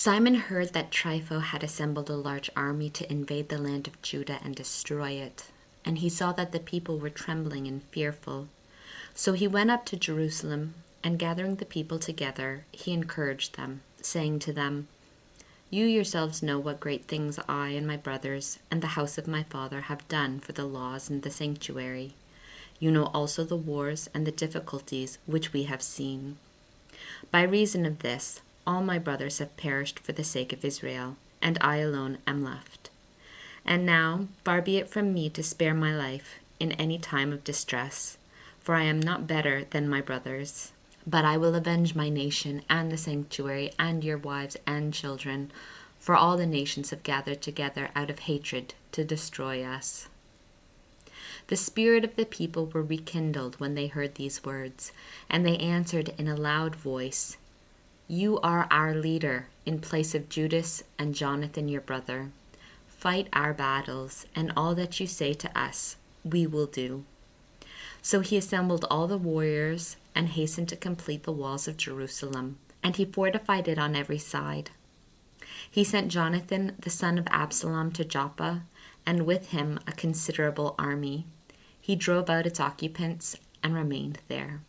Simon heard that Trypho had assembled a large army to invade the land of Judah and destroy it, and he saw that the people were trembling and fearful. So he went up to Jerusalem, and gathering the people together, he encouraged them, saying to them, "You yourselves know what great things I and my brothers and the house of my father have done for the laws and the sanctuary. You know also the wars and the difficulties which we have seen. By reason of this, all my brothers have perished for the sake of Israel, and I alone am left. And now, far be it from me to spare my life in any time of distress, for I am not better than my brothers. But I will avenge my nation and the sanctuary and your wives and children, for all the nations have gathered together out of hatred to destroy us." The spirit of the people were rekindled when they heard these words, and they answered in a loud voice, "You are our leader in place of Judas and Jonathan your brother. Fight our battles, and all that you say to us we will do." So he assembled all the warriors and hastened to complete the walls of Jerusalem, and he fortified it on every side. He sent Jonathan the son of Absalom to Joppa, and with him a considerable army. He drove out its occupants and remained there.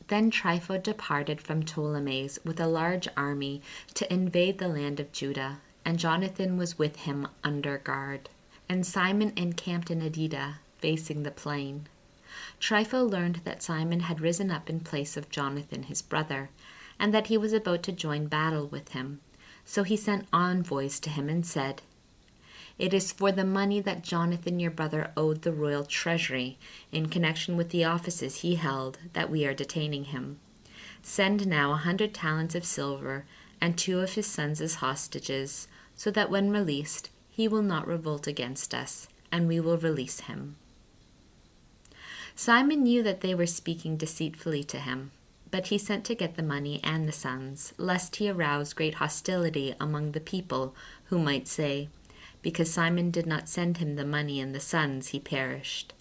Then Trypho departed from Ptolemais with a large army to invade the land of Judah, and Jonathan was with him under guard. And Simon encamped in Adida, facing the plain. Trypho learned that Simon had risen up in place of Jonathan his brother, and that he was about to join battle with him. So he sent envoys to him and said, "It is for the money that Jonathan your brother owed the royal treasury in connection with the offices he held that we are detaining him. Send now 100 talents of silver and 2 of his sons as hostages, so that when released he will not revolt against us, and we will release him." Simon knew that they were speaking deceitfully to him, but he sent to get the money and the sons, lest he arouse great hostility among the people, who might say, "Because Simon did not send him the money and the sons, he perished."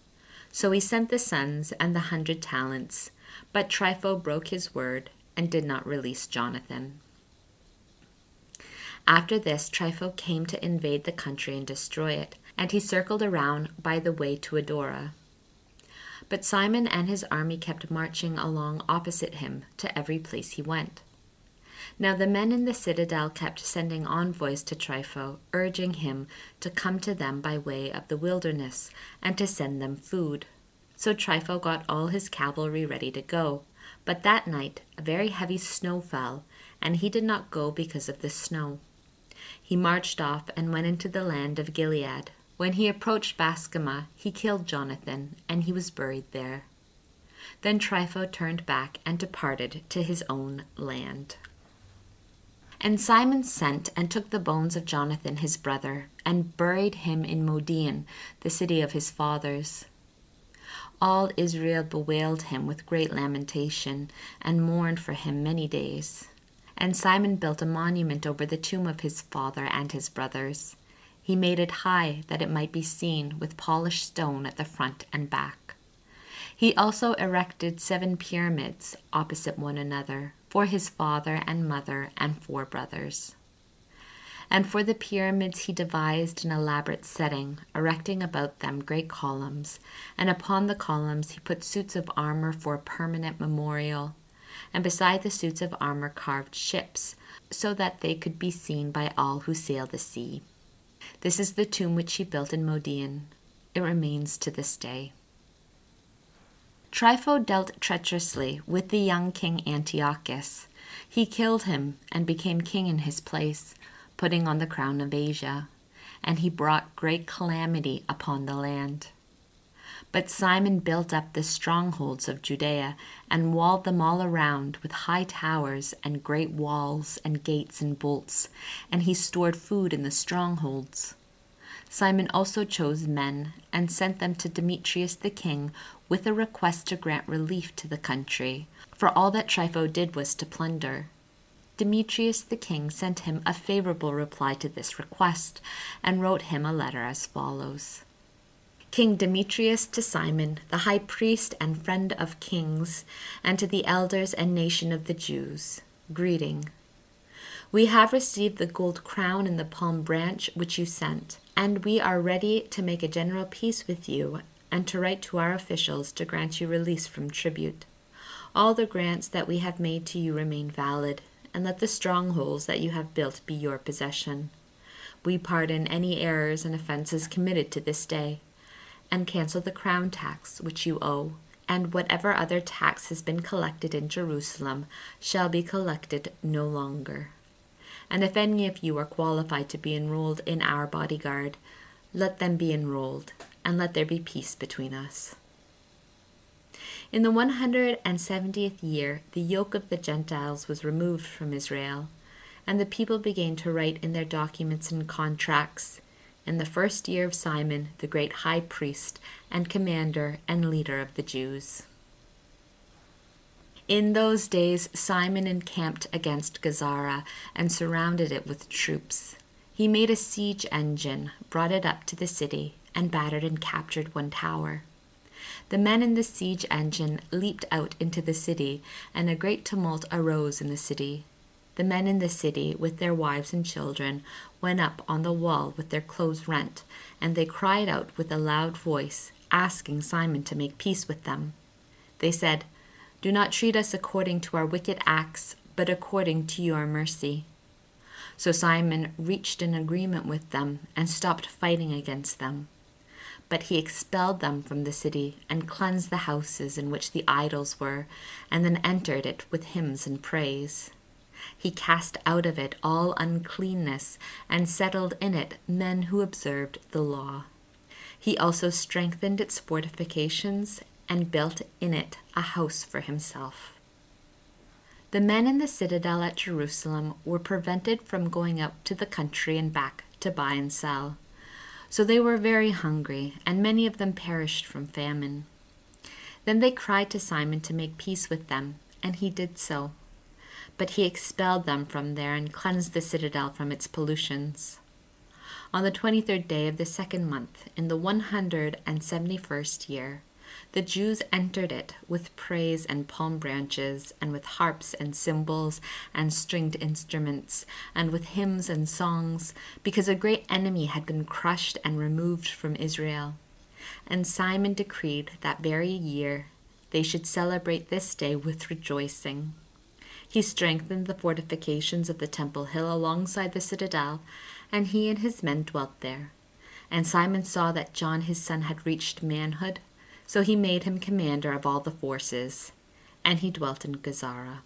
So he sent the sons and the 100 talents, but Trypho broke his word and did not release Jonathan. After this, Trypho came to invade the country and destroy it, and he circled around by the way to Adora. But Simon and his army kept marching along opposite him to every place he went. Now the men in the citadel kept sending envoys to Trypho, urging him to come to them by way of the wilderness and to send them food. So Trypho got all his cavalry ready to go. But that night a very heavy snow fell, and he did not go because of the snow. He marched off and went into the land of Gilead. When he approached Bascama, he killed Jonathan, and he was buried there. Then Trypho turned back and departed to his own land. And Simon sent and took the bones of Jonathan his brother, and buried him in Modian, the city of his fathers. All Israel bewailed him with great lamentation, and mourned for him many days. And Simon built a monument over the tomb of his father and his brothers. He made it high that it might be seen, with polished stone at the front and back. He also erected 7 pyramids opposite one another, for his father and mother and 4 brothers. And for the pyramids he devised an elaborate setting, erecting about them great columns, and upon the columns he put suits of armor for a permanent memorial, and beside the suits of armor carved ships, so that they could be seen by all who sail the sea. This is the tomb which he built in Modian. It remains to this day. Trypho dealt treacherously with the young king Antiochus. He killed him and became king in his place, putting on the crown of Asia, and he brought great calamity upon the land. But Simon built up the strongholds of Judea and walled them all around with high towers and great walls and gates and bolts, and he stored food in the strongholds. Simon also chose men and sent them to Demetrius the king with a request to grant relief to the country, for all that Trypho did was to plunder. Demetrius the king sent him a favorable reply to this request and wrote him a letter as follows. King Demetrius to Simon, the high priest and friend of kings, and to the elders and nation of the Jews, greeting. We have received the gold crown and the palm branch which you sent, and we are ready to make a general peace with you and to write to our officials to grant you release from tribute. All the grants that we have made to you remain valid, and let the strongholds that you have built be your possession. We pardon any errors and offenses committed to this day, and cancel the crown tax which you owe, and whatever other tax has been collected in Jerusalem shall be collected no longer. And if any of you are qualified to be enrolled in our bodyguard, let them be enrolled, and let there be peace between us. In the 170th year, the yoke of the Gentiles was removed from Israel, and the people began to write in their documents and contracts, in the first year of Simon, the great high priest and commander and leader of the Jews. In those days, Simon encamped against Gazara and surrounded it with troops. He made a siege engine, brought it up to the city, and battered and captured one tower. The men in the siege engine leaped out into the city, and a great tumult arose in the city. The men in the city, with their wives and children, went up on the wall with their clothes rent, and they cried out with a loud voice, asking Simon to make peace with them. They said, "Do not treat us according to our wicked acts, but according to your mercy." So Simon reached an agreement with them and stopped fighting against them. But he expelled them from the city and cleansed the houses in which the idols were, and then entered it with hymns and praise. He cast out of it all uncleanness and settled in it men who observed the law. He also strengthened its fortifications and built in it a house for himself. The men in the citadel at Jerusalem were prevented from going out to the country and back to buy and sell. So they were very hungry, and many of them perished from famine. Then they cried to Simon to make peace with them, and he did so. But he expelled them from there and cleansed the citadel from its pollutions. On the 23rd day of the second month, in the 171st year, the Jews entered it with praise and palm branches, and with harps and cymbals and stringed instruments, and with hymns and songs, because a great enemy had been crushed and removed from Israel. And Simon decreed that very year they should celebrate this day with rejoicing. He strengthened the fortifications of the temple hill alongside the citadel, and he and his men dwelt there. And Simon saw that John his son had reached manhood, so he made him commander of all the forces, and he dwelt in Gazara.